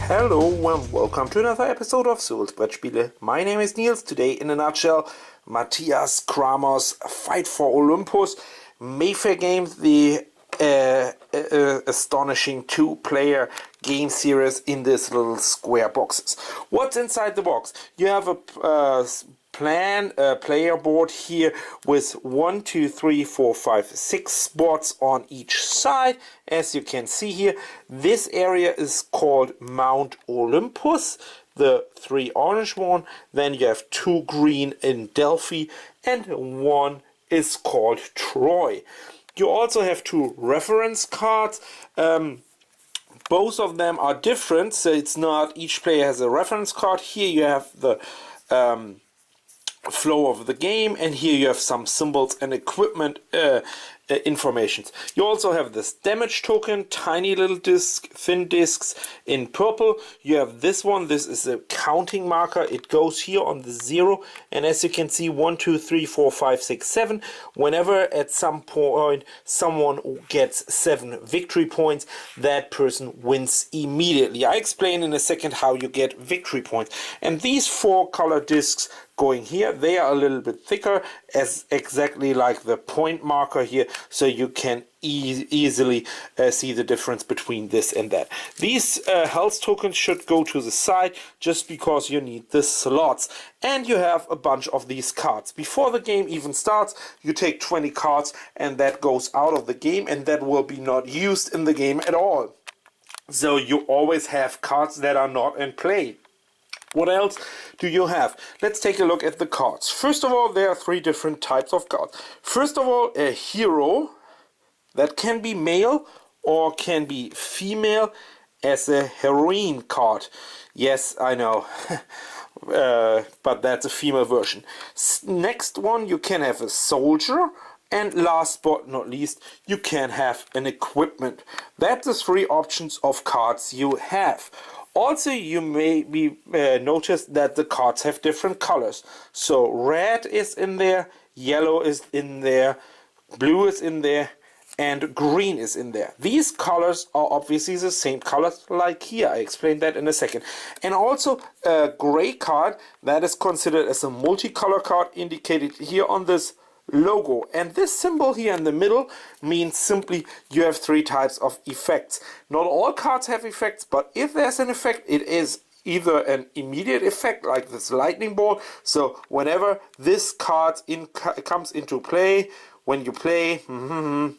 Hello and welcome to another episode of Cyrils Brettspiele. My name is Nils. Today, in a nutshell, Matthias Cramer's Fight for Olympus Mayfair game, the astonishing two-player game series in this little square boxes. What's inside the box? You have a player board here with 1, 2, 3, 4, 5, 6 spots on each side. As you can see here, this area is called Mount Olympus, the 3 orange one. Then you have 2 green in Delphi, and 1 is called Troy. You also have 2 reference cards. Both of them are different, so it's not each player has a reference card. Here you have the flow of the game, and here you have some symbols and equipment informations. You also have this damage token, tiny little disc, thin discs in purple. You have this one. This is a counting marker. It goes here on the 0, and as you can see, 1, 2, 3, 4, 5, 6, 7. Whenever at some point someone gets 7 victory points, that person wins immediately. I explain in a second how you get victory points. And these 4 color discs going here, they are a little bit thicker, as exactly like the point marker here, so you can easily see the difference between this and that. These health tokens should go to the side just because you need the slots, and you have a bunch of these cards. Before the game even starts, you take 20 cards, and that goes out of the game, and that will be not used in the game at all. So you always have cards that are not in play. What else do you have? Let's take a look at the cards. First of all, there are 3 different types of cards. First of all, a hero that can be male or can be female as a heroine card. Yes, I know, but that's a female version. Next one, you can have a soldier. And last but not least, you can have an equipment. That's the 3 options of cards you have. Also, you may be notice that the cards have different colors. So red is in there, yellow is in there, blue is in there, and green is in there. These colors are obviously the same colors like here. I explained that in a second. And also a gray card that is considered as a multicolor card, indicated here on this logo, and this symbol here in the middle means simply you have 3 types of effects. Not all cards have effects, but if there's an effect, it is either an immediate effect like this lightning bolt. So whenever this card comes into play, when you play,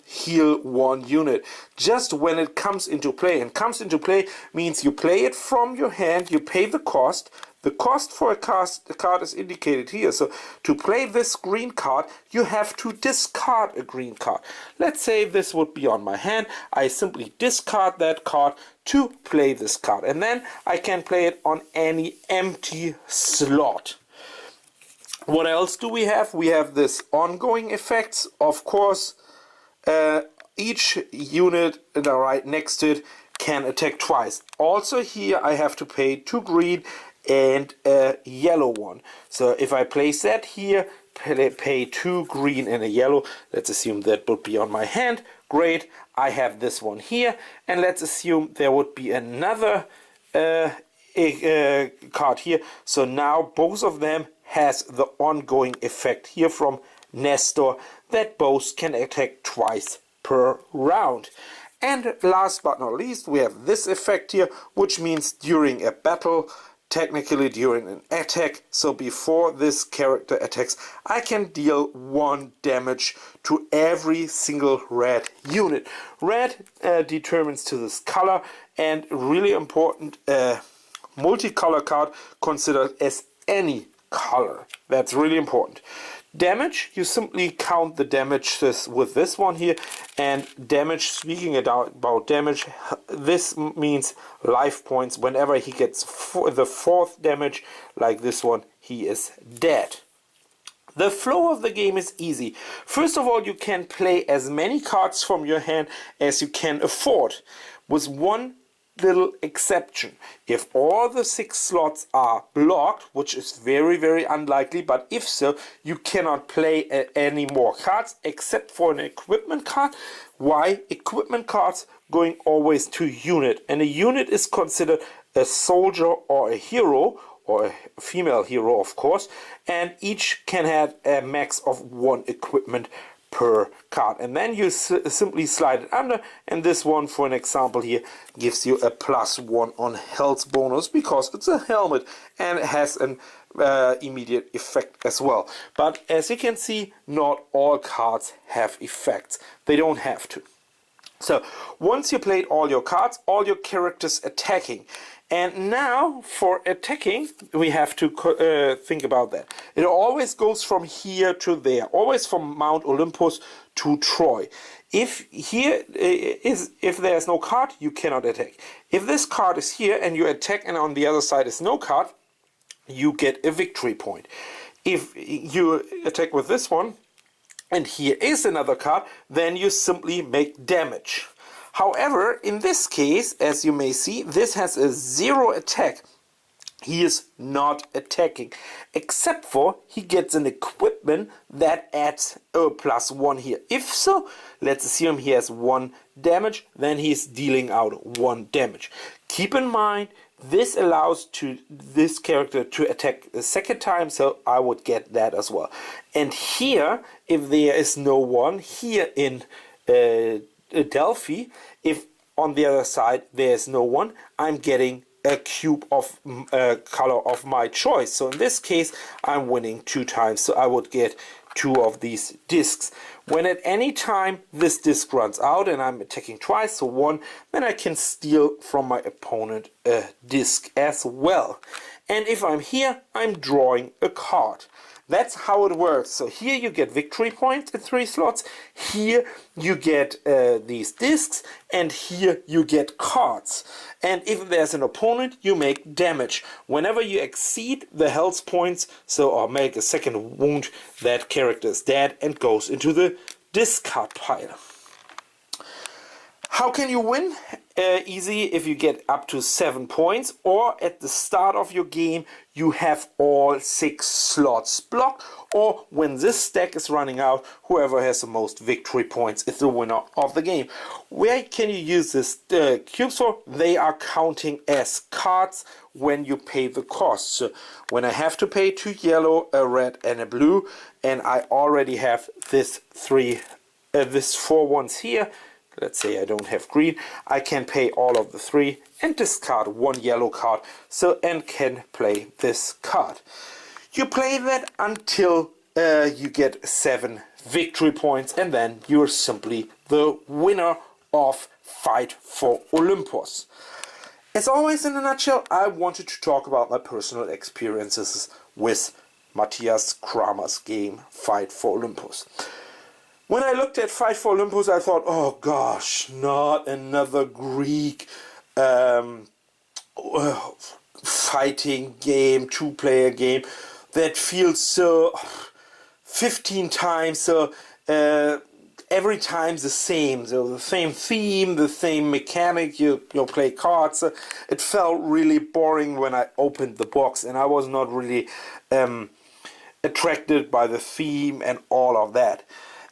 heal 1 unit. Just when it comes into play, and comes into play means you play it from your hand, you pay the cost. The cost for a card is indicated here. So to play this green card, you have to discard a green card. Let's say this would be on my hand. I simply discard that card to play this card. And then I can play it on any empty slot. What else do we have? We have this ongoing effects. Of course, each unit right next to it can attack twice. Also here I have to pay 2 green and a yellow one. So if I place that here, pay 2 green and a yellow. Let's assume that would be on my hand. Great, I have this one here, and let's assume there would be another card here. So now both of them has the ongoing effect here from Nestor, that both can attack twice per round. And last but not least, we have this effect here, which means during a battle, technically during an attack, so before this character attacks, I can deal 1 damage to every single red unit. Red determines to this color, and really important, multicolor card considered as any color. That's really important. Damage, you simply count the damage with this one here, and damage, speaking about damage, this means life points. Whenever he gets the 4th damage, like this one, he is dead. The flow of the game is easy. First of all, you can play as many cards from your hand as you can afford. With 1 little exception. If all the 6 slots are blocked, which is very, very unlikely, but if so, you cannot play any more cards except for an equipment card. Why? Equipment cards going always to unit, and a unit is considered a soldier or a hero, or a female hero, of course, and each can have a max of 1 equipment per card. And then you simply slide it under, and this one, for an example here, gives you a +1 on health bonus because it's a helmet and it has an immediate effect as well. But as you can see, not all cards have effects. They don't have to. So once you played all your cards, all your characters attacking. And now for attacking, we have to think about that. It always goes from here to there, always from Mount Olympus to Troy. If there's no card, you cannot attack. If this card is here and you attack and on the other side is no card, you get a victory point. If you attack with this one, and here is another card, then you simply make damage. However, in this case, as you may see, this has a 0 attack. He is not attacking, except for he gets an equipment that adds a +1 here. If so, let's assume he has 1 damage, then he's dealing out 1 damage. Keep in mind, this allows this character to attack a second time, so I would get that as well. And here, if there is no one, here in Delphi, if on the other side there's no one, I'm getting a cube of color of my choice. So in this case, I'm winning 2 times, so I would get 2 of these discs. When at any time this disc runs out and I'm attacking twice, so 1, then I can steal from my opponent a disc as well. And if I'm here, I'm drawing a card. That's how it works. So here you get victory points in 3 slots, here you get these discs, and here you get cards. And if there's an opponent, you make damage. Whenever you exceed the health points, or make a second wound, that character is dead and goes into the discard pile. How can you win? Easy if you get up to 7 points, or at the start of your game you have all 6 slots blocked, or when this stack is running out, whoever has the most victory points is the winner of the game. Where can you use this cubes for? They are counting as cards when you pay the cost. So when I have to pay 2 yellow, a red and a blue, and I already have this 4 ones here, let's say I don't have green, I can pay all of the 3 and discard 1 yellow card, and can play this card. You play that until you get 7 victory points, and then you're simply the winner of Fight for Olympus. As always, in a nutshell, I wanted to talk about my personal experiences with Matthias Cramer's game Fight for Olympus. When I looked at Fight for Olympus, I thought, oh gosh, not another Greek fighting game, 2-player game that feels so 15 times, so every time the same, so the same theme, the same mechanic, you play cards. It felt really boring when I opened the box, and I was not really attracted by the theme and all of that.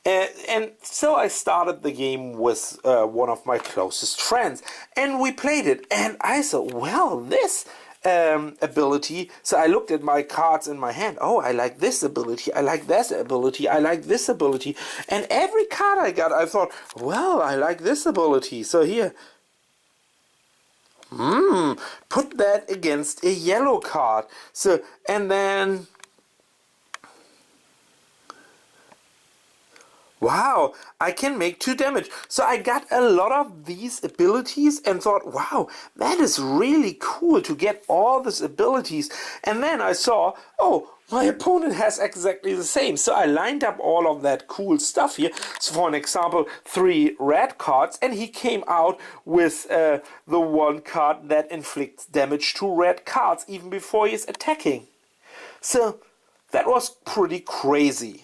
And so I started the game with one of my closest friends, and we played it, and I thought, well, this ability, so I looked at my cards in my hand, oh, I like this ability, I like this ability, I like this ability, and every card I got, I thought, well, I like this ability, so here, put that against a yellow card, so, and then, wow, I can make 2 damage. So I got a lot of these abilities and thought, wow, that is really cool to get all these abilities. And then I saw, oh, my opponent has exactly the same. So I lined up all of that cool stuff here. So for an example, 3 red cards, and he came out with the 1 card that inflicts damage to red cards even before he is attacking. So that was pretty crazy.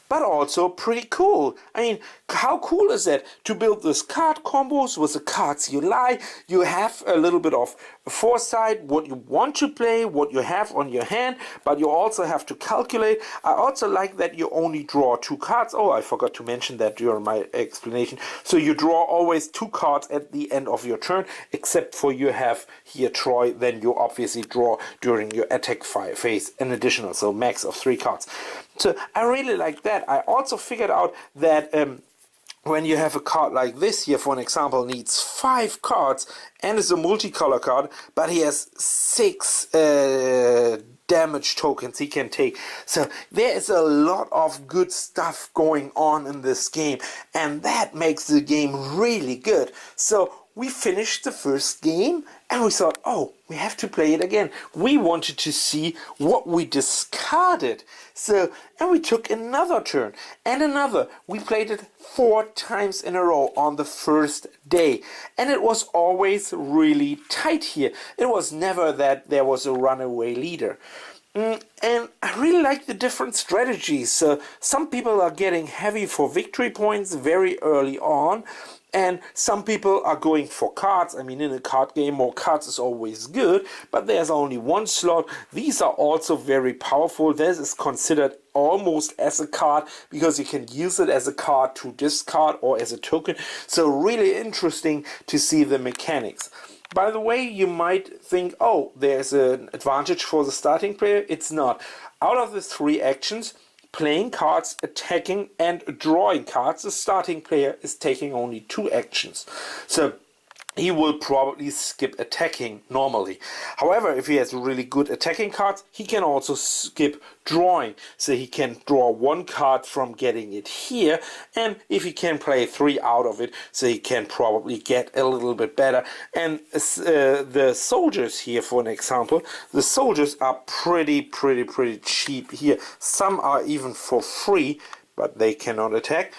but also pretty cool. I mean, how cool is that to build this card combos with the cards you like? You have a little bit of foresight, what you want to play, what you have on your hand, but you also have to calculate. I also like that you only draw 2 cards. Oh, I forgot to mention that during my explanation. So you draw always 2 cards at the end of your turn, except for you have here Troy, then you obviously draw during your attack phase an additional, so max of 3 cards. So I really like that. I also figured out that when you have a card like this here, for an example, needs 5 cards and is a multicolor card, but he has 6 damage tokens he can take. So there is a lot of good stuff going on in this game, and that makes the game really good. So we finished the first game and we thought, oh, we have to play it again. We wanted to see what we discarded. So, and we took another turn and another. We played it 4 times in a row on the first day. And it was always really tight here. It was never that there was a runaway leader. And I really like the different strategies. So some people are getting heavy for victory points very early on. And some people are going for cards. I mean, in a card game, more cards is always good, but there's only 1 slot. These are also very powerful. This is considered almost as a card because you can use it as a card to discard or as a token. So really interesting to see the mechanics. By the way, you might think, oh, there's an advantage for the starting player. It's not. Out of the 3 actions, playing cards, attacking, and drawing cards, the starting player is taking only 2 actions. So he will probably skip attacking normally. However, if he has really good attacking cards, he can also skip drawing. So he can draw 1 card from getting it here, and if he can play 3 out of it, so he can probably get a little bit better. And the soldiers here, for an example, the soldiers are pretty cheap here. Some are even for free, but they cannot attack.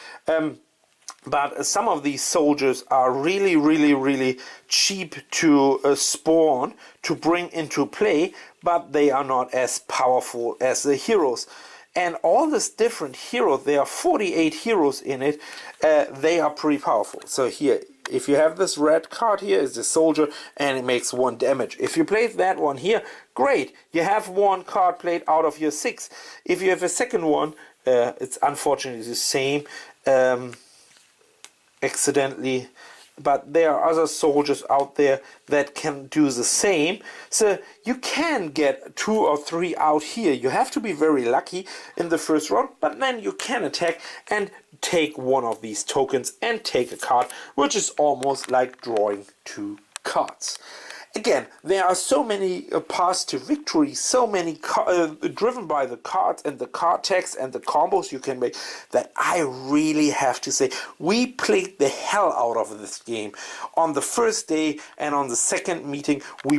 But some of these soldiers are really cheap to spawn, to bring into play, but they are not as powerful as the heroes. And all these different heroes, there are 48 heroes in it, they are pretty powerful. So here, if you have this red card here, is the soldier, and it makes 1 damage. If you play that one here, great, you have 1 card played out of your 6. If you have a second one, it's unfortunately the same. Accidentally, but there are other soldiers out there that can do the same. So you can get 2 or 3 out here. You have to be very lucky in the first round, but then you can attack and take 1 of these tokens and take a card, which is almost like drawing 2 cards. Again, there are so many paths to victory, so many driven by the cards and the card text and the combos you can make, that I really have to say we played the hell out of this game. On the first day and on the second meeting, we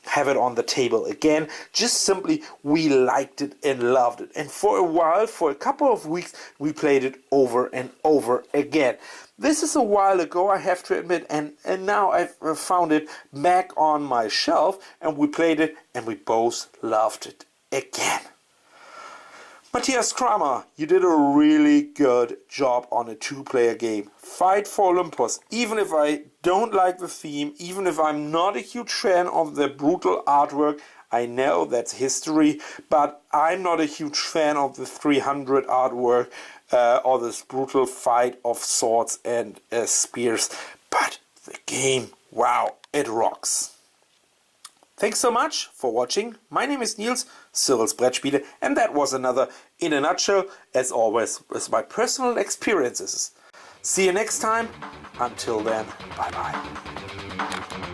have it on the table again. Just simply, we liked it and loved it. And for a while, for a couple of weeks, we played it over and over again. This is a while ago, I have to admit, and now I've found it back on my shelf, and we played it, and we both loved it again. Matthias Cramer, you did a really good job on a 2-player game. Fight for Olympus. Even if I don't like the theme, even if I'm not a huge fan of the brutal artwork, I know that's history, but I'm not a huge fan of the 300 artwork or this brutal fight of swords and spears. But the game, wow, it rocks. Thanks so much for watching. My name is Nils, Cyrils Brettspiele, and that was another In a Nutshell, as always, with my personal experiences. See you next time. Until then, bye bye.